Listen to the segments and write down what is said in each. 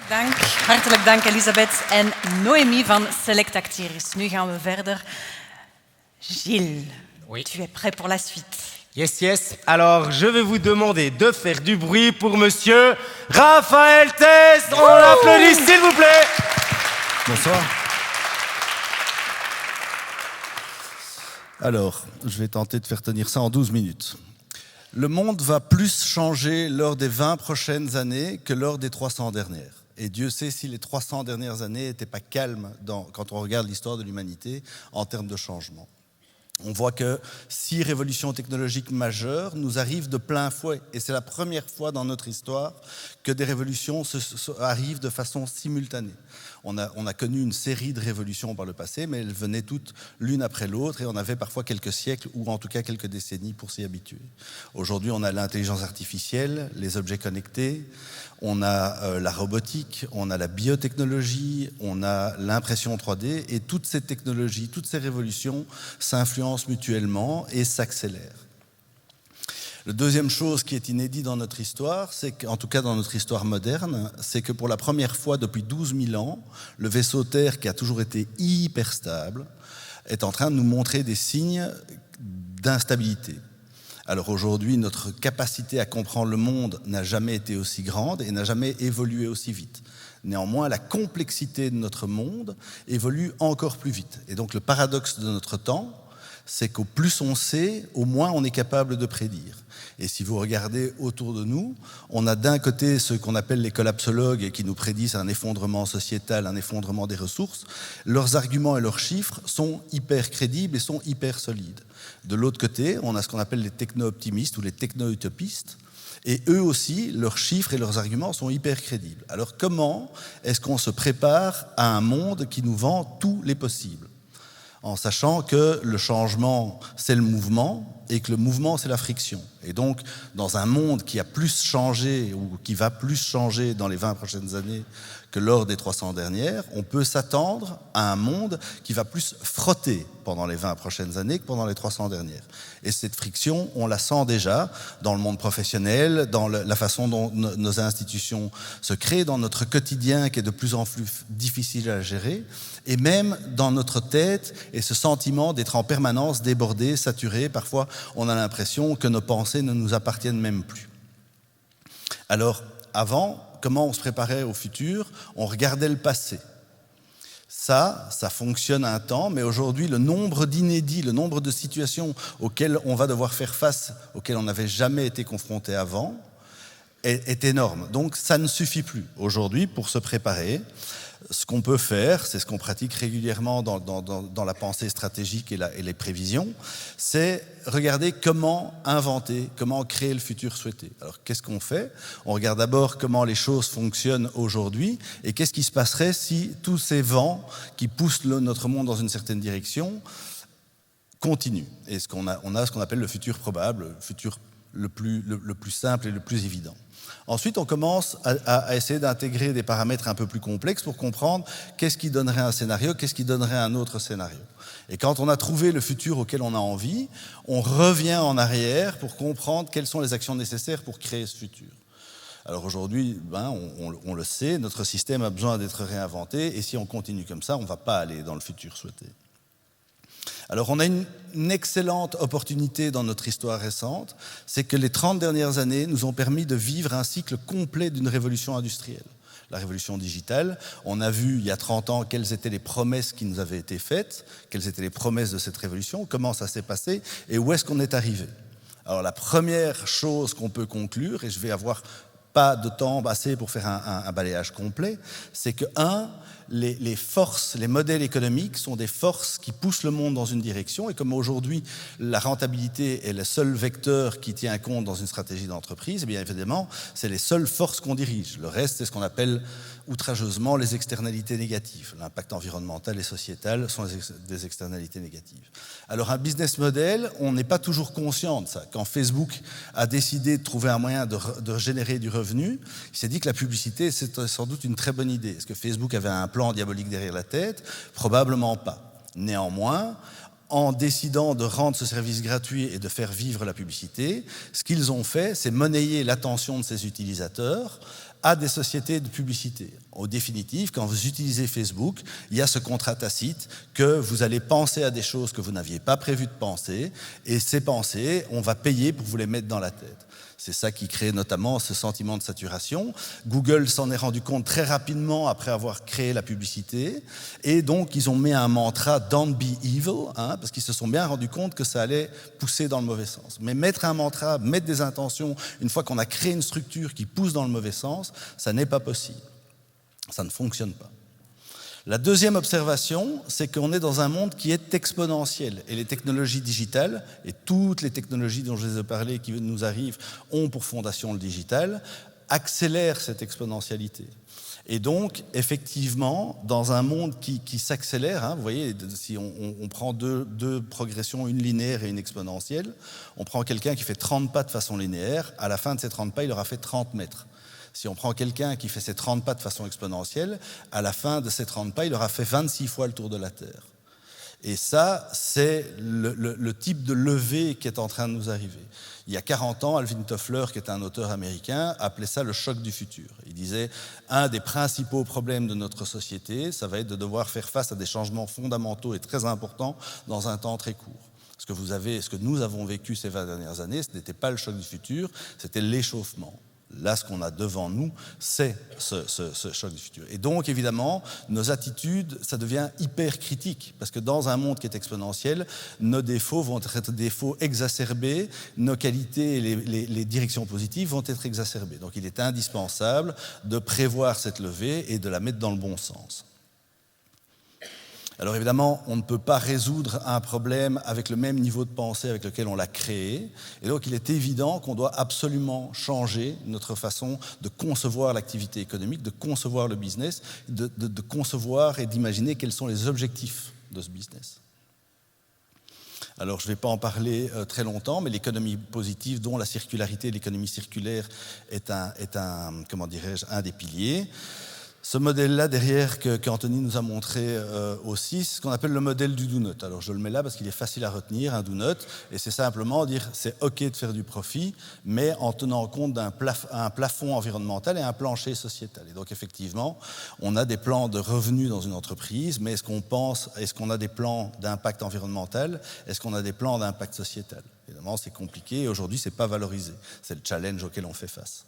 Dank. Hartelijk dank Elisabeth en Noémie van Select Actiris. Nu gaan we verder. Gilles, Oui. tu es prêt pour la suite? Yes, yes. Alors, je vais vous demander de faire du bruit pour monsieur Raphaël Test. On l'applaudit, s'il vous plaît. Bonsoir. Alors, je vais tenter de faire tenir ça en 12 minutes. Le monde va plus changer lors des 20 prochaines années que lors des 300 dernières. Et Dieu sait si les 300 dernières années n'étaient pas calmes quand on regarde l'histoire de l'humanité en termes de changement. On voit que 6 révolutions technologiques majeures nous arrivent de plein fouet. Et c'est la première fois dans notre histoire que des révolutions arrivent de façon simultanée. On a connu une série de révolutions par le passé, mais elles venaient toutes l'une après l'autre et on avait parfois quelques siècles ou en tout cas quelques décennies pour s'y habituer. Aujourd'hui, on a l'intelligence artificielle, les objets connectés, on a la robotique, on a la biotechnologie, on a l'impression 3D et toutes ces technologies, toutes ces révolutions s'influencent mutuellement et s'accélèrent. La deuxième chose qui est inédite dans notre histoire, c'est qu'en tout cas dans notre histoire moderne, c'est que pour la première fois depuis 12 000 ans, le vaisseau Terre, qui a toujours été hyper stable, est en train de nous montrer des signes d'instabilité. Alors aujourd'hui, notre capacité à comprendre le monde n'a jamais été aussi grande et n'a jamais évolué aussi vite. Néanmoins, la complexité de notre monde évolue encore plus vite. Et donc le paradoxe de notre temps, c'est qu'au plus on sait, au moins on est capable de prédire. Et si vous regardez autour de nous, on a d'un côté ceux qu'on appelle les collapsologues qui nous prédisent un effondrement sociétal, un effondrement des ressources. Leurs arguments et leurs chiffres sont hyper crédibles et sont hyper solides. De l'autre côté, on a ce qu'on appelle les techno-optimistes ou les techno-utopistes. Et eux aussi, leurs chiffres et leurs arguments sont hyper crédibles. Alors comment est-ce qu'on se prépare à un monde qui nous vend tous les possibles ? En sachant que le changement, c'est le mouvement, et que le mouvement, c'est la friction. Et donc, dans un monde qui a plus changé, ou qui va plus changer dans les 20 prochaines années que lors des 300 dernières, on peut s'attendre à un monde qui va plus frotter pendant les 20 prochaines années que pendant les 300 dernières. Et cette friction, on la sent déjà dans le monde professionnel, dans la façon dont nos institutions se créent, dans notre quotidien qui est de plus en plus difficile à gérer, et même dans notre tête et ce sentiment d'être en permanence débordé, saturé. Parfois, on a l'impression que nos pensées ne nous appartiennent même plus. Alors, avant, comment on se préparait au futur? On regardait le passé. Ça fonctionne un temps, mais aujourd'hui, le nombre d'inédits, le nombre de situations auxquelles on va devoir faire face, auxquelles on n'avait jamais été confronté avant, est énorme. Donc, ça ne suffit plus. Aujourd'hui, pour se préparer, ce qu'on peut faire, c'est ce qu'on pratique régulièrement dans la pensée stratégique et les prévisions, c'est regarder comment inventer, comment créer le futur souhaité. Alors, qu'est-ce qu'on fait? On regarde d'abord comment les choses fonctionnent aujourd'hui et qu'est-ce qui se passerait si tous ces vents qui poussent notre monde dans une certaine direction continuent. Et on a ce qu'on appelle le futur probable, le futur le plus simple et le plus évident. Ensuite, on commence à essayer d'intégrer des paramètres un peu plus complexes pour comprendre qu'est-ce qui donnerait un scénario, qu'est-ce qui donnerait un autre scénario. Et quand on a trouvé le futur auquel on a envie, on revient en arrière pour comprendre quelles sont les actions nécessaires pour créer ce futur. Alors aujourd'hui, on le sait, notre système a besoin d'être réinventé et si on continue comme ça, on ne va pas aller dans le futur souhaité. Alors on a une excellente opportunité dans notre histoire récente, c'est que les 30 dernières années nous ont permis de vivre un cycle complet d'une révolution industrielle. La révolution digitale, on a vu il y a 30 ans quelles étaient les promesses qui nous avaient été faites, quelles étaient les promesses de cette révolution, comment ça s'est passé et où est-ce qu'on est arrivé. Alors la première chose qu'on peut conclure, et je vais avoir pas de temps assez pour faire un balayage complet, c'est que les forces, les modèles économiques sont des forces qui poussent le monde dans une direction et comme aujourd'hui la rentabilité est le seul vecteur qui tient compte dans une stratégie d'entreprise, eh bien évidemment c'est les seules forces qu'on dirige. Le reste c'est ce qu'on appelle outrageusement les externalités négatives. L'impact environnemental et sociétal sont des externalités négatives. Alors un business model, on n'est pas toujours conscient de ça. Quand Facebook a décidé de trouver un moyen de générer du revenu, il s'est dit que la publicité c'était sans doute une très bonne idée. Est-ce que Facebook avait un plan diabolique derrière la tête? Probablement pas. Néanmoins, en décidant de rendre ce service gratuit et de faire vivre la publicité, ce qu'ils ont fait, c'est monnayer l'attention de ces utilisateurs à des sociétés de publicité. Au définitif, quand vous utilisez Facebook, il y a ce contrat tacite que vous allez penser à des choses que vous n'aviez pas prévu de penser, et ces pensées, on va payer pour vous les mettre dans la tête. C'est ça qui crée notamment ce sentiment de saturation. Google s'en est rendu compte très rapidement après avoir créé la publicité, et donc ils ont mis un mantra « Don't be evil », parce qu'ils se sont bien rendus compte que ça allait pousser dans le mauvais sens. Mais mettre un mantra, mettre des intentions, une fois qu'on a créé une structure qui pousse dans le mauvais sens, ça n'est pas possible. Ça ne fonctionne pas. La deuxième observation, c'est qu'on est dans un monde qui est exponentiel. Et les technologies digitales, et toutes les technologies dont je vous ai parlé qui nous arrivent, ont pour fondation le digital, accélèrent cette exponentialité. Et donc, effectivement, dans un monde qui s'accélère, vous voyez, si on prend deux progressions, une linéaire et une exponentielle, on prend quelqu'un qui fait 30 pas de façon linéaire, à la fin de ces 30 pas, il aura fait 30 mètres. Si on prend quelqu'un qui fait ses 30 pas de façon exponentielle, à la fin de ces 30 pas, il aura fait 26 fois le tour de la Terre. Et ça, c'est le type de levée qui est en train de nous arriver. Il y a 40 ans, Alvin Toffler, qui est un auteur américain, appelait ça le choc du futur. Il disait, un des principaux problèmes de notre société, ça va être de devoir faire face à des changements fondamentaux et très importants dans un temps très court. Ce que nous avons vécu ces 20 dernières années, ce n'était pas le choc du futur, c'était l'échauffement. Là, ce qu'on a devant nous, c'est ce choc du futur. Et donc, évidemment, nos attitudes, ça devient hyper critique, parce que dans un monde qui est exponentiel, nos défauts vont être des défauts exacerbés, nos qualités et les directions positives vont être exacerbées. Donc, il est indispensable de prévoir cette levée et de la mettre dans le bon sens. Alors évidemment, on ne peut pas résoudre un problème avec le même niveau de pensée avec lequel on l'a créé. Et donc il est évident qu'on doit absolument changer notre façon de concevoir l'activité économique, de concevoir le business, de concevoir et d'imaginer quels sont les objectifs de ce business. Alors je ne vais pas en parler très longtemps, mais l'économie positive, dont la circularité, l'économie circulaire est un des piliers. Ce modèle-là, derrière, qu'Anthony nous a montré aussi, c'est ce qu'on appelle le modèle du donut. Alors, je le mets là parce qu'il est facile à retenir, un donut, et c'est simplement dire c'est OK de faire du profit, mais en tenant compte d'un plafond environnemental et un plancher sociétal. Et donc, effectivement, on a des plans de revenus dans une entreprise, mais est-ce qu'on a des plans d'impact environnemental? Est-ce qu'on a des plans d'impact sociétal? Évidemment, c'est compliqué, et aujourd'hui, ce n'est pas valorisé. C'est le challenge auquel on fait face.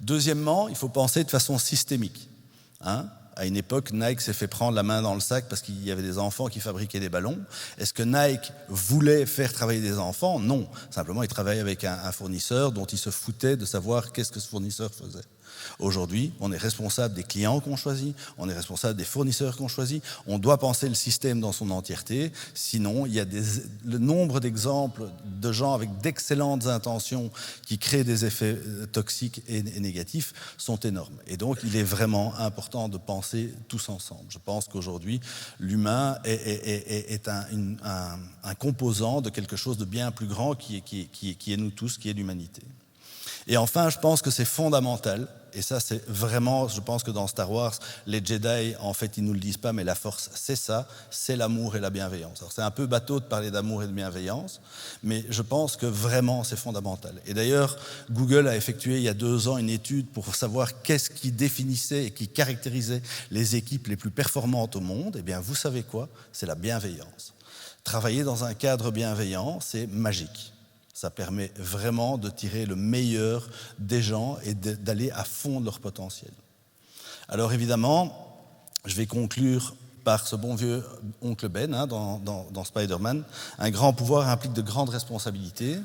Deuxièmement, il faut penser de façon systémique. À une époque, Nike s'est fait prendre la main dans le sac parce qu'il y avait des enfants qui fabriquaient des ballons. Est-ce que Nike voulait faire travailler des enfants? Non. Simplement, il travaillait avec un fournisseur dont il se foutait de savoir qu'est-ce que ce fournisseur faisait. Aujourd'hui, on est responsable des clients qu'on choisit, on est responsable des fournisseurs qu'on choisit, on doit penser le système dans son entièreté, sinon il y a le nombre d'exemples de gens avec d'excellentes intentions qui créent des effets toxiques et négatifs sont énormes. Et donc il est vraiment important de penser tous ensemble. Je pense qu'aujourd'hui, l'humain est un composant de quelque chose de bien plus grand qui est nous tous, qui est l'humanité. Et enfin, je pense que c'est fondamental, et ça c'est vraiment, je pense que dans Star Wars, les Jedi, en fait, ils ne nous le disent pas, mais la force, c'est ça, c'est l'amour et la bienveillance. Alors c'est un peu bateau de parler d'amour et de bienveillance, mais je pense que vraiment c'est fondamental. Et d'ailleurs, Google a effectué il y a 2 ans une étude pour savoir qu'est-ce qui définissait et qui caractérisait les équipes les plus performantes au monde. Eh bien, vous savez quoi? C'est la bienveillance. Travailler dans un cadre bienveillant, c'est magique. Ça permet vraiment de tirer le meilleur des gens et d'aller à fond de leur potentiel. Alors évidemment, je vais conclure par ce bon vieux oncle Ben dans Spider-Man. Un grand pouvoir implique de grandes responsabilités.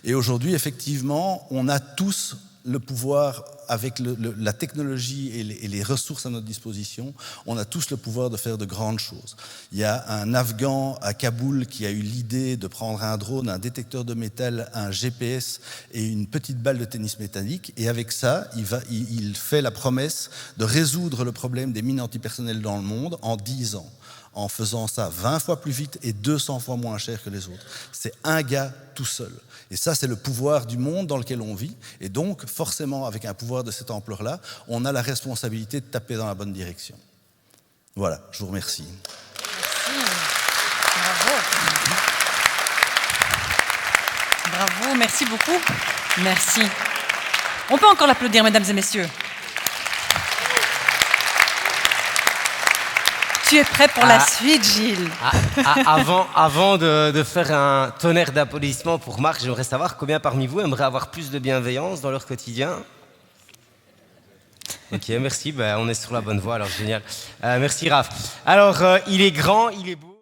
Et aujourd'hui, effectivement, on a tous le pouvoir, avec la technologie et les ressources à notre disposition, on a tous le pouvoir de faire de grandes choses. Il y a un Afghan à Kaboul qui a eu l'idée de prendre un drone, un détecteur de métal, un GPS et une petite balle de tennis métallique. Et avec ça, il fait la promesse de résoudre le problème des mines antipersonnelles dans le monde en 10 ans. En faisant ça 20 fois plus vite et 200 fois moins cher que les autres. C'est un gars tout seul. Et ça, c'est le pouvoir du monde dans lequel on vit. Et donc, forcément, avec un pouvoir de cette ampleur-là, on a la responsabilité de taper dans la bonne direction. Voilà, je vous remercie. Merci. Bravo. Bravo, merci beaucoup. Merci. On peut encore l'applaudir, mesdames et messieurs. Tu es prêt pour la suite, Gilles? Avant de faire un tonnerre d'applaudissements pour Marc, j'aimerais savoir combien parmi vous aimeraient avoir plus de bienveillance dans leur quotidien. Ok, merci, on est sur la bonne voie, alors génial. Merci Raph. Alors, il est grand, il est beau.